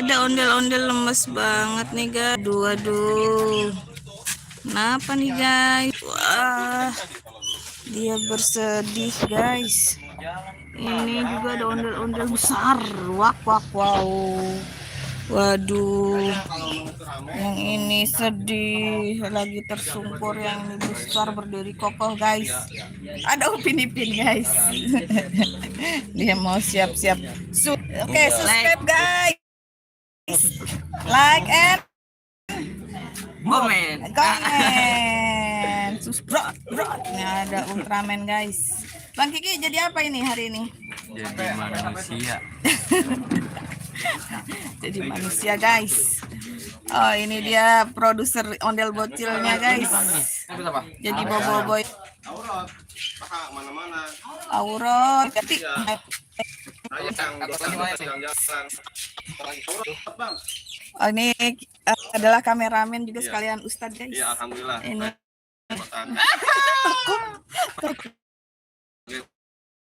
ada ondel-ondel lemes banget nih guys. Aduh. Kenapa nih guys? Wah, dia bersedih guys. Ini juga ada ondel-ondel besar. Wak wak wow. Waduh, yang ini sedih, lagi tersungkur, yang ini besar berdiri kokoh guys. Ada Upin Ipin guys. Dia mau siap-siap. Oke, subscribe guys, like and komen. Subscribe. Ini ada Ultraman guys. Bang Kiki jadi apa ini hari ini? Jadi manusia. Jadi manusia guys. Oh, ini dia produser ondel bocilnya guys. Jadi boboiboy. Aurot. Oh, ini adalah kameramen juga sekalian Ustadz guys. Iya, alhamdulillah. Ini.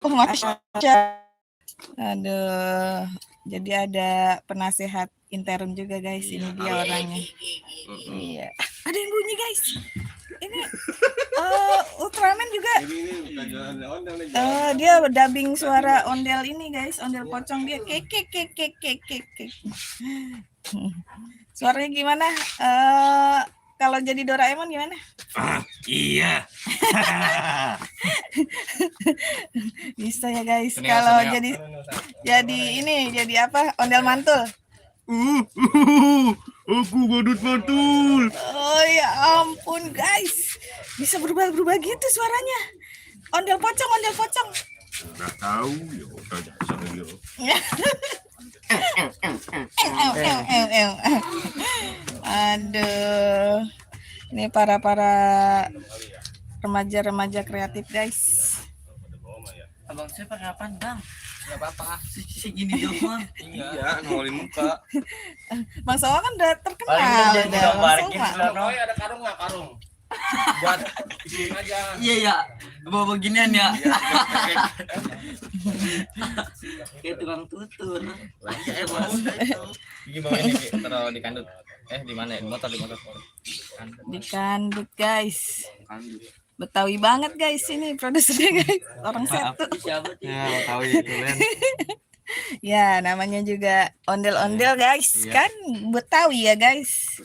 Oh, Masya. Aduh, jadi ada penasehat intern juga guys. Ini dia orangnya. Iya. Ada yang bunyi guys. Ini Ultraman juga. Dia dubbing suara ondel ini guys, ondel pocong dia. Kek. Suaranya gimana? Kalau jadi Doraemon gimana? Iya. Bisa ya guys. Kalau jadi ini jadi apa? Ondel mantul. Aku badut mantul. Oh ya ampun guys. Bisa berubah-berubah gitu suaranya. Ondel pocong. Udah tahu ya udah sama dia. Aduh, ini para remaja kreatif guys. Abang saya pakai apaan bang? Gak apa-apa, segini doang. Iya, nongolin muka. Bang Sawa kan udah terkenal. Ada karung nggak karung? Buat isiin aja. Iya ya, bawa beginian ya. Kayak tukang tutur. Gimana ini taruh di kandut? Di mana? Di motor. Di kandut guys. Betawi banget guys ini produsernya guys. Orang satu. Ya, tahu itu kan. Ya, namanya juga ondel-ondel guys. Kan Betawi ya guys.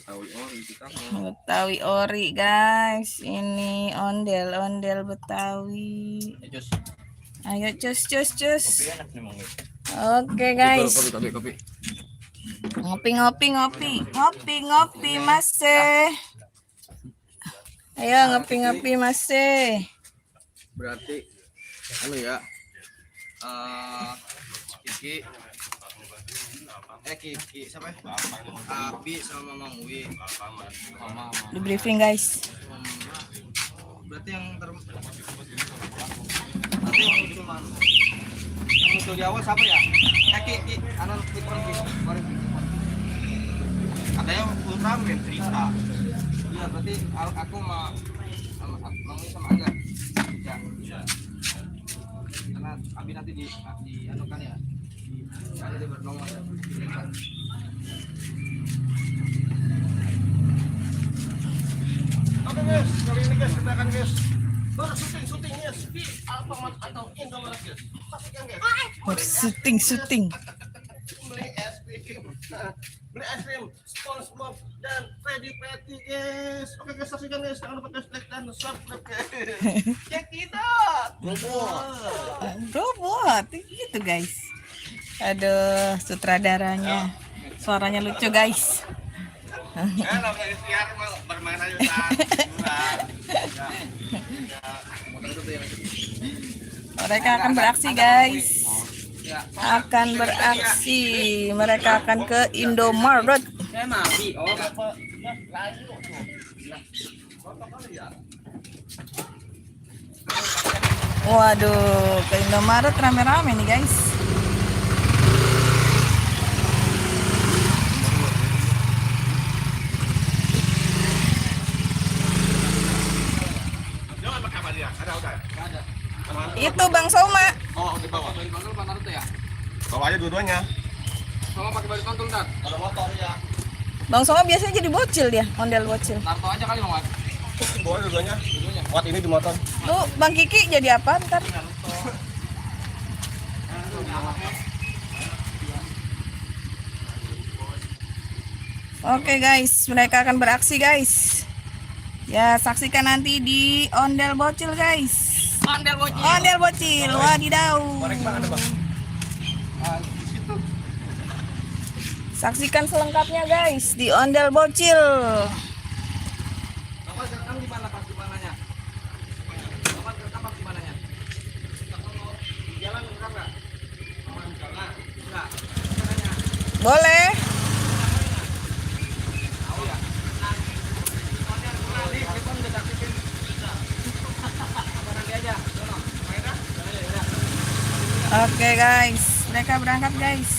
Betawi ori guys. Ini ondel-ondel Betawi. Ayo cus. Oke guys. Kopi. Ngopi Mas. Ayo ngopi Mas. Berarti ya. Kiki siapa? Abi sama Mang Wi. Di briefing guys. Berarti yang muncul di awal siapa ya? Kiki anon ada yang Ultraman cerita. Iya, berarti aku sama Mang Wi sama aja. Ya. Karena Abi nanti di anukan ya. Ada di bernongol. Oke guys, kali ini guys kita akan guys syutingnya di Alfamart atau Indomaret guys. Pastikan guys. Syuting. Beli es krim, SpongeBob dan Krabby Patty guys. Oke guys, saksikan guys, jangan lupa guys like dan subscribe guys. Cek kita. Robot gitu guys. Aduh, sutradaranya suaranya lucu guys. Namanya ikhtiar bermain aja Mereka akan beraksi guys. Mereka akan ke Indomaret. Waduh, ke Indomaret rame-rame nih guys. Itu Bang Soma. Oh, di bawah. Bawa aja dua-duanya. Sama pakai baju tonton kan? Ada motor ya. Bang Soma biasanya jadi bocil dia, ondel bocil. Narto aja kali Bang Mat. Bawa dulunya. Buat ini di motor. Lu Bang Kiki jadi apa ntar? Oke guys, mereka akan beraksi guys. Ya, saksikan nanti di ondel bocil guys. Ondel bocil. Ondel bocil, wadidaw. Saksikan selengkapnya guys di ondel bocil. Bapak rekam di mana pas di mananya? Bapak rekam pas di mananya? Di jalan rekam enggak? Di jalan. Enggak. Boleh. Tahu ya? Nanti kita udah aktifin. Apa nanti aja? Sono. Main dah? Ya. Oke guys, mereka berangkat guys.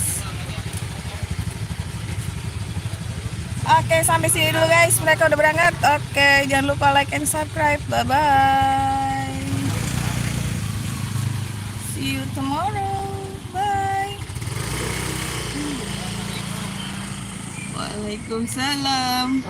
Oke, sampai sini dulu guys. Mereka udah berangkat. Oke, jangan lupa like and subscribe. Bye bye. See you tomorrow. Bye. Waalaikumsalam.